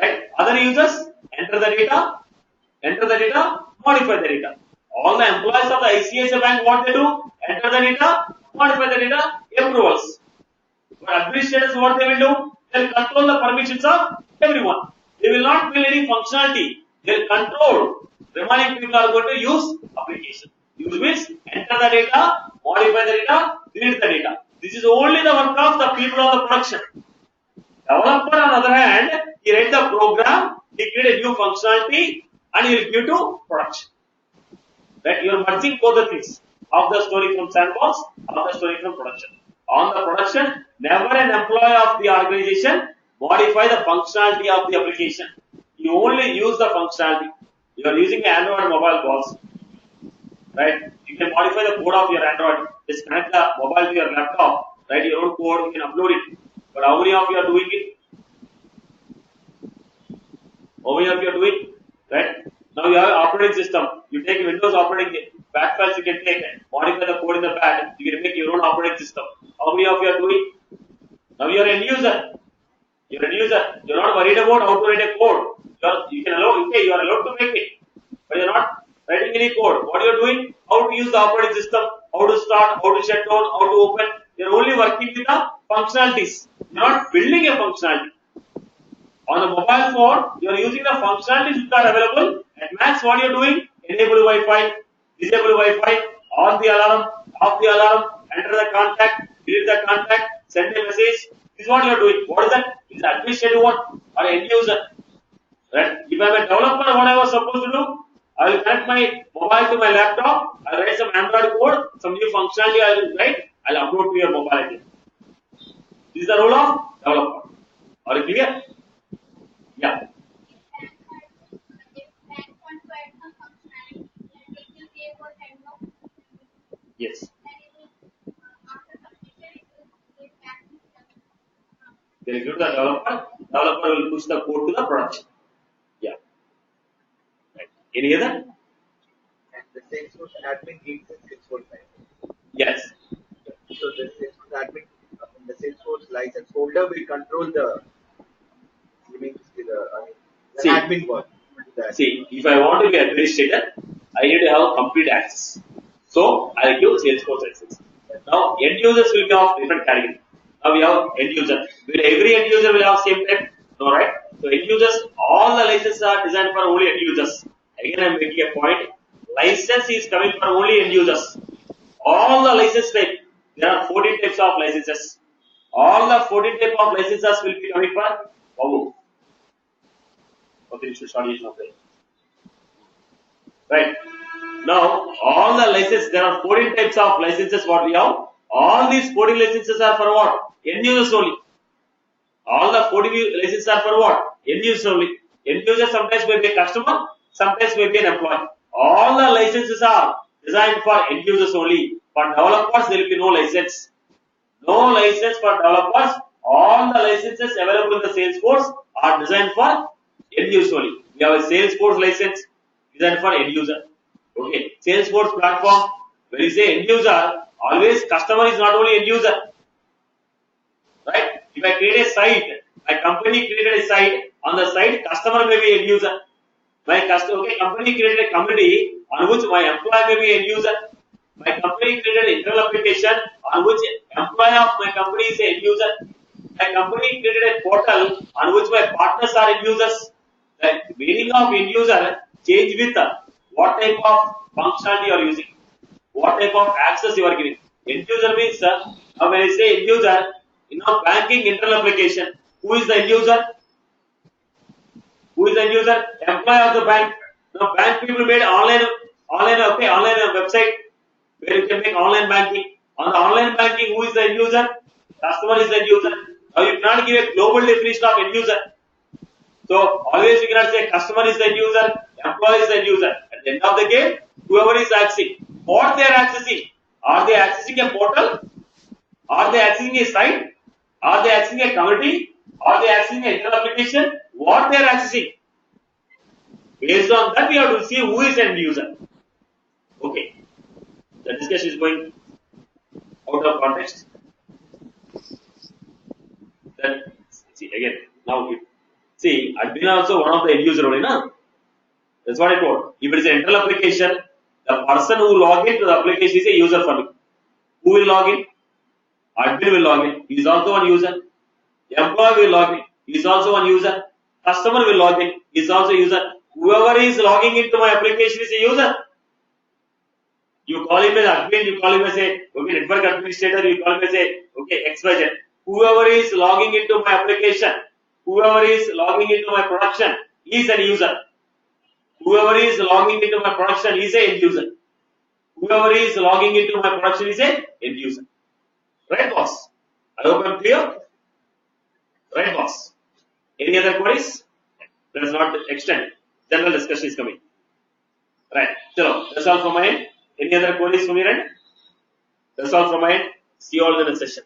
Right? Other users enter the data, modify the data. All the employees of the ICICI Bank, what they do? Enter the data, modify the data, approvals. But administrators, what they will do? They will control the permissions of everyone. They will not build any functionality. They will control. Remaining people are going to use application. Use means enter the data, modify the data, delete the data. This is only the work of the people on the production. Developer, on the other hand, he write the program, he create a new functionality, and he will give to production. Right? You are merging both the things of the story from sandbox, of the story from production. On the production, never an employee of the organization modify the functionality of the application. You only use the functionality. You are using an Android mobile box. Right? You can modify the code of your Android. Just connect the mobile to your laptop. Write your own code. You can upload it. But how many of you are doing it? How many of you are doing? Right? Now you have an operating system. You take Windows operating bat files. You can take modify the code in the bat. You can make your own operating system. How many of you are doing? Now you are an end user. You are an user. You are not worried about how to write a code. You are allowed to make it, but you are not writing any code. What you are doing? How to use the operating system, how to start, how to shut down, how to open. You are only working with the functionalities. You are not building a functionality. On the mobile phone, you are using the functionalities which are available. At max, what you are doing? Enable Wi-Fi, disable Wi-Fi, on the alarm, off the alarm, enter the contact, delete the contact, send a message. This is what you are doing. What is that? Is the administrative one or end user? Right? If I am a developer, what I was supposed to do? I will connect my mobile to my laptop. I will write some Android code, some new functionality I will write. I will upload to your mobile again. This is the role of developer. Are you clear? Yeah. Yes. They will give the developer. Developer will push the code to the production. Yeah. Right. Any other? And the Salesforce admin gives a Salesforce license. Yes. So the Salesforce admin in the Salesforce license folder will control the, you mean to say the admin work. See, if I want to be administrator, I need to have complete access. So I will give Salesforce license. Now end users will be of different category. Now we have end user. Will every end user will have same type? No, right? So end users, all the licenses are designed for only end users. Again, I am making a point. License is coming for only end users. All the license type, there are 14 types of licenses. All the 14 type of licenses will be coming for Babu. Okay, you should start using of it. Right. Now, all the licenses, there are 14 types of licenses what we have. All these 14 licenses are for what? End users only. All the 14 licenses are for what? End users only. End user sometimes may be a customer, sometimes may be an employee. All the licenses are designed for end users only. For developers, there will be no license. No license for developers. All the licenses available in the Salesforce are designed for end user only. We have a Salesforce license designed for end user. Okay. Salesforce platform, when you say end user, always customer is not only end user. Right? If I create a site, my company created a site, on the site customer may be end user. My company created a community on which my employee may be end user. My company created an internal application on which employee of my company is an end user. My company created a portal on which my partners are end users. The meaning of end user change with what type of functionality you are using, what type of access you are giving. End user means when I say end user, banking internal application, who is the end user? Who is the end user? Employee of the bank. Now bank people made online website where you can make online banking. On the online banking, who is the end user? Customer is the end user. Now you cannot give a global definition of end user. So always you cannot say customer is the end user, employee is the end user. At the end of the game, whoever is accessing, what they are accessing? Are they accessing a portal? Are they accessing a site? Are they accessing a community? Are they accessing an internal application? What they are accessing? Based on that, we have to see who is end user. Okay. The discussion is going out of context. Then, see again, now admin also one of the end user only, na? That's what I told. If it is an internal application, the person who log into the application is a user for me. Who will log in? Admin will log in. He is also one user. Employee will log in. He is also one user. Customer will log in. He is also a user. Whoever is logging into my application is a user. You call him as admin, you call him as a network administrator, you call him as a XYZ. Whoever is logging into my application, whoever is logging into my production is a user. Whoever is logging into my production is a end user. Whoever is logging into my production is a end user. Right, boss? I hope I'm clear. Right, boss? Any other queries? Let us not extend. General discussion is coming. Right. So that's all from my end. Any other queries from your end? That's all from my end. See you all in the session.